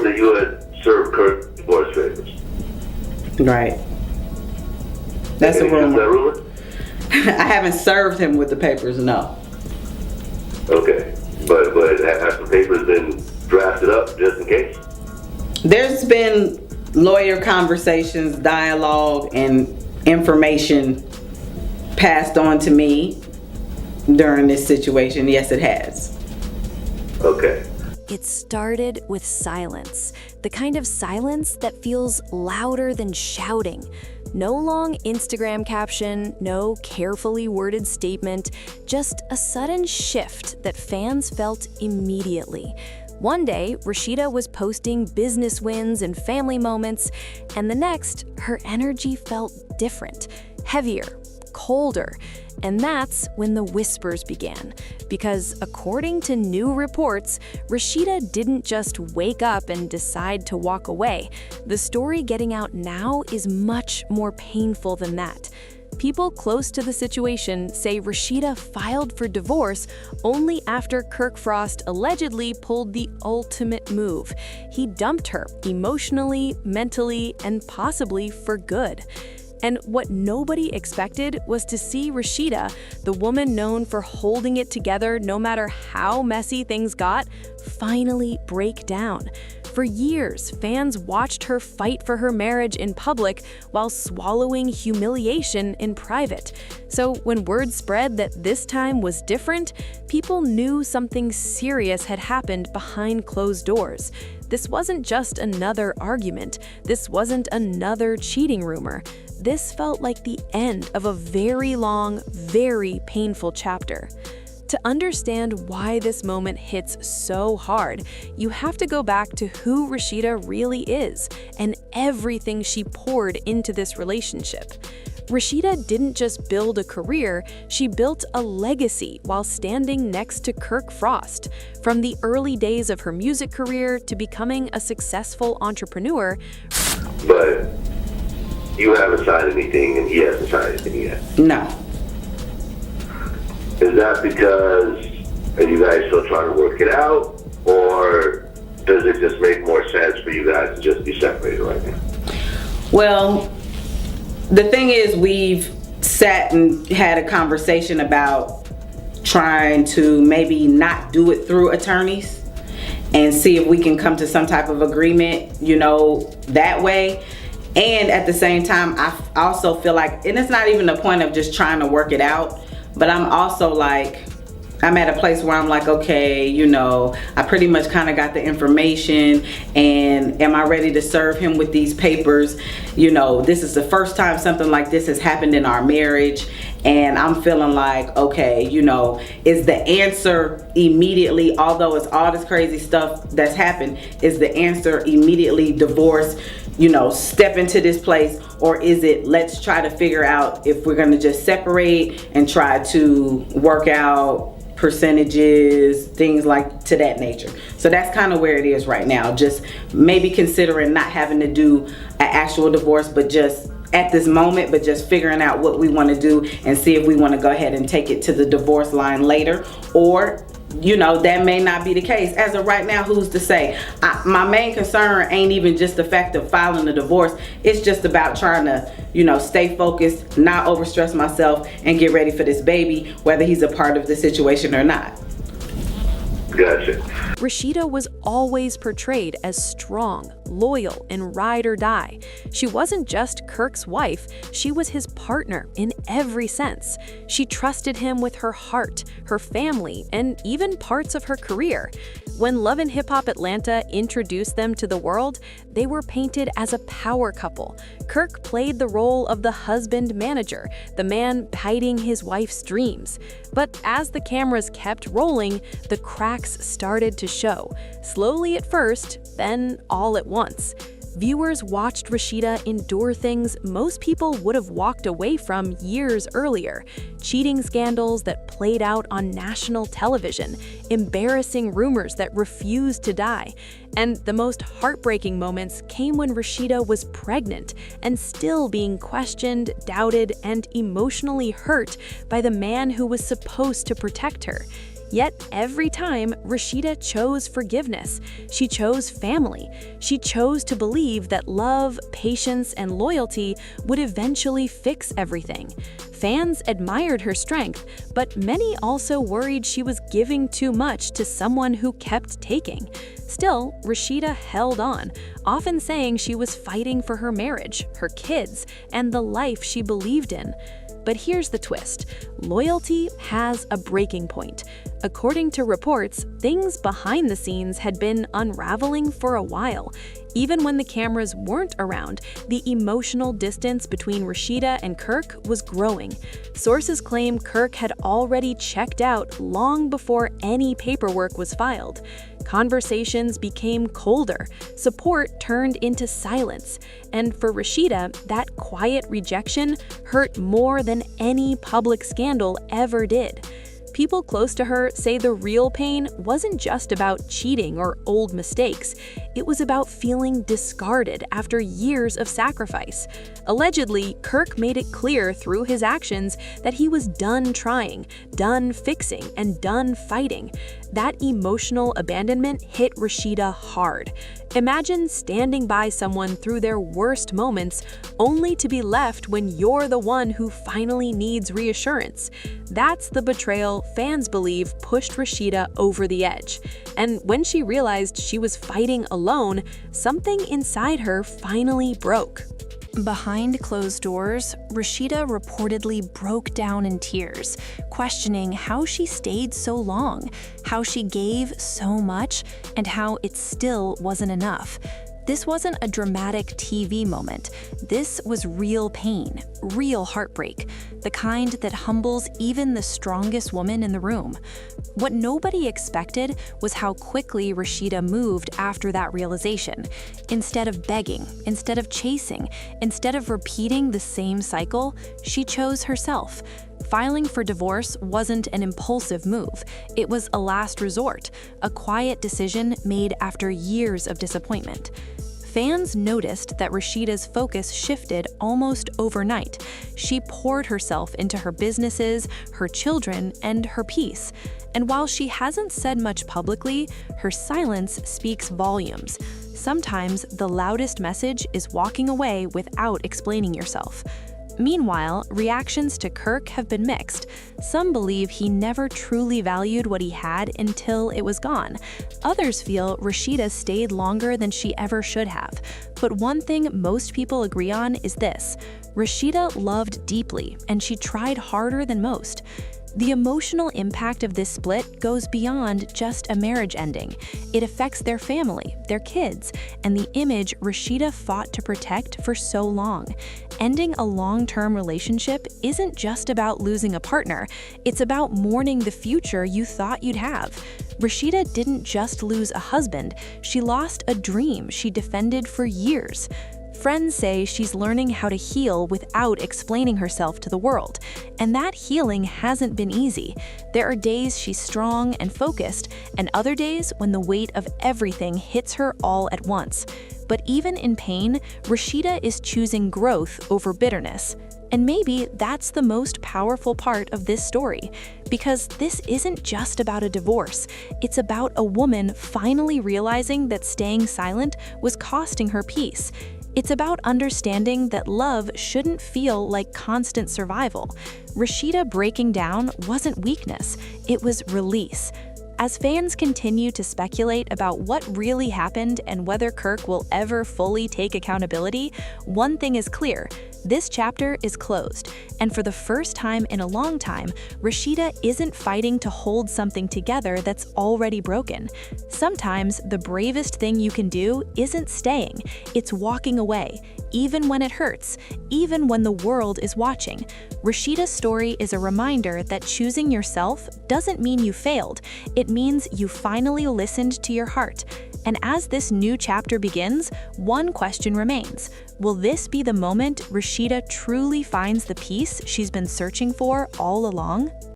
rumor that you had served Kirk divorce papers. Right. That's a Is that rumor. rumor? I haven't served him with the papers, no. Okay. But have the papers been drafted up just in case? There's been lawyer conversations, dialogue, and information passed on to me during this situation. Yes, it has. Okay. It started with silence, the kind of silence that feels louder than shouting. No long Instagram caption, no carefully worded statement, just a sudden shift that fans felt immediately. One day, Rasheeda was posting business wins and family moments, and the next, her energy felt different, heavier, colder. And that's when the whispers began. Because according to new reports, Rasheeda didn't just wake up and decide to walk away. The story getting out now is much more painful than that. People close to the situation say Rasheeda filed for divorce only after Kirk Frost allegedly pulled the ultimate move. He dumped her emotionally, mentally, and possibly for good. And what nobody expected was to see Rasheeda, the woman known for holding it together no matter how messy things got, finally break down. For years, fans watched her fight for her marriage in public while swallowing humiliation in private. So when word spread that this time was different, people knew something serious had happened behind closed doors. This wasn't just another argument. This wasn't another cheating rumor. This felt like the end of a very long, very painful chapter. To understand why this moment hits so hard, you have to go back to who Rasheeda really is and everything she poured into this relationship. Rasheeda didn't just build a career, she built a legacy while standing next to Kirk Frost. From the early days of her music career to becoming a successful entrepreneur. But you haven't signed anything and he hasn't signed anything yet. No. Is that because are you guys still trying to work it out, or does it just make more sense for you guys to just be separated right now? Well, the thing is, we've sat and had a conversation about trying to maybe not do it through attorneys and see if we can come to some type of agreement, that way. And at the same time, I also feel like, and it's not even the point of just trying to work it out, but I'm also like, I'm at a place where I'm like, okay, I pretty much kind of got the information, and am I ready to serve him with these papers? This is the first time something like this has happened in our marriage, and I'm feeling like, okay, is the answer immediately, although it's all this crazy stuff that's happened, is the answer immediately divorce? Step into this place, or is it let's try to figure out if we're going to just separate and try to work out percentages, things like to that nature. So that's kind of where it is right now. Just maybe considering not having to do an actual divorce, but just at this moment, but just figuring out what we want to do and see if we want to go ahead and take it to the divorce line later, or that may not be the case. As of right now, who's to say? My main concern ain't even just the fact of filing a divorce. It's just about trying to, stay focused, not overstress myself, and get ready for this baby, whether he's a part of the situation or not. Gotcha. Rasheeda was always portrayed as strong, loyal, and ride or die. She wasn't just Kirk's wife, she was his partner in every sense. She trusted him with her heart, her family, and even parts of her career. When Love and Hip Hop Atlanta introduced them to the world, they were painted as a power couple. Kirk played the role of the husband manager, the man guiding his wife's dreams. But as the cameras kept rolling, the cracks started to show. Slowly at first, then all at once. Viewers watched Rasheeda endure things most people would have walked away from years earlier. Cheating scandals that played out on national television, embarrassing rumors that refused to die. And the most heartbreaking moments came when Rasheeda was pregnant and still being questioned, doubted, and emotionally hurt by the man who was supposed to protect her. Yet every time, Rasheeda chose forgiveness. She chose family. She chose to believe that love, patience, and loyalty would eventually fix everything. Fans admired her strength, but many also worried she was giving too much to someone who kept taking. Still, Rasheeda held on, often saying she was fighting for her marriage, her kids, and the life she believed in. But here's the twist. Loyalty has a breaking point. According to reports, things behind the scenes had been unraveling for a while. Even when the cameras weren't around, the emotional distance between Rasheeda and Kirk was growing. Sources claim Kirk had already checked out long before any paperwork was filed. Conversations became colder, support turned into silence, and for Rasheeda, that quiet rejection hurt more than any public scandal ever did. People close to her say the real pain wasn't just about cheating or old mistakes. It was about feeling discarded after years of sacrifice. Allegedly, Kirk made it clear through his actions that he was done trying, done fixing, and done fighting. That emotional abandonment hit Rasheeda hard. Imagine standing by someone through their worst moments, only to be left when you're the one who finally needs reassurance. That's the betrayal fans believe pushed Rasheeda over the edge. And when she realized she was fighting alone, something inside her finally broke. Behind closed doors, Rasheeda reportedly broke down in tears, questioning how she stayed so long, how she gave so much, and how it still wasn't enough. This wasn't a dramatic TV moment. This was real pain, real heartbreak, the kind that humbles even the strongest woman in the room. What nobody expected was how quickly Rasheeda moved after that realization. Instead of begging, instead of chasing, instead of repeating the same cycle, she chose herself. Filing for divorce wasn't an impulsive move. It was a last resort, a quiet decision made after years of disappointment. Fans noticed that Rasheeda's focus shifted almost overnight. She poured herself into her businesses, her children, and her peace. And while she hasn't said much publicly, her silence speaks volumes. Sometimes the loudest message is walking away without explaining yourself. Meanwhile, reactions to Kirk have been mixed. Some believe he never truly valued what he had until it was gone. Others feel Rasheeda stayed longer than she ever should have. But one thing most people agree on is this: Rasheeda loved deeply, and she tried harder than most. The emotional impact of this split goes beyond just a marriage ending. It affects their family, their kids, and the image Rasheeda fought to protect for so long. Ending a long-term relationship isn't just about losing a partner, it's about mourning the future you thought you'd have. Rasheeda didn't just lose a husband, she lost a dream she defended for years. Friends say she's learning how to heal without explaining herself to the world, and that healing hasn't been easy. There are days she's strong and focused, and other days when the weight of everything hits her all at once. But even in pain, Rasheeda is choosing growth over bitterness. And maybe that's the most powerful part of this story, because this isn't just about a divorce. It's about a woman finally realizing that staying silent was costing her peace. It's about understanding that love shouldn't feel like constant survival. Rasheeda breaking down wasn't weakness, it was release. As fans continue to speculate about what really happened and whether Kirk will ever fully take accountability, one thing is clear: this chapter is closed, and for the first time in a long time, Rasheeda isn't fighting to hold something together that's already broken. Sometimes the bravest thing you can do isn't staying, it's walking away, even when it hurts, even when the world is watching. Rasheeda's story is a reminder that choosing yourself doesn't mean you failed, it means you finally listened to your heart. And as this new chapter begins, one question remains: will this be the moment Rasheeda truly finds the peace she's been searching for all along?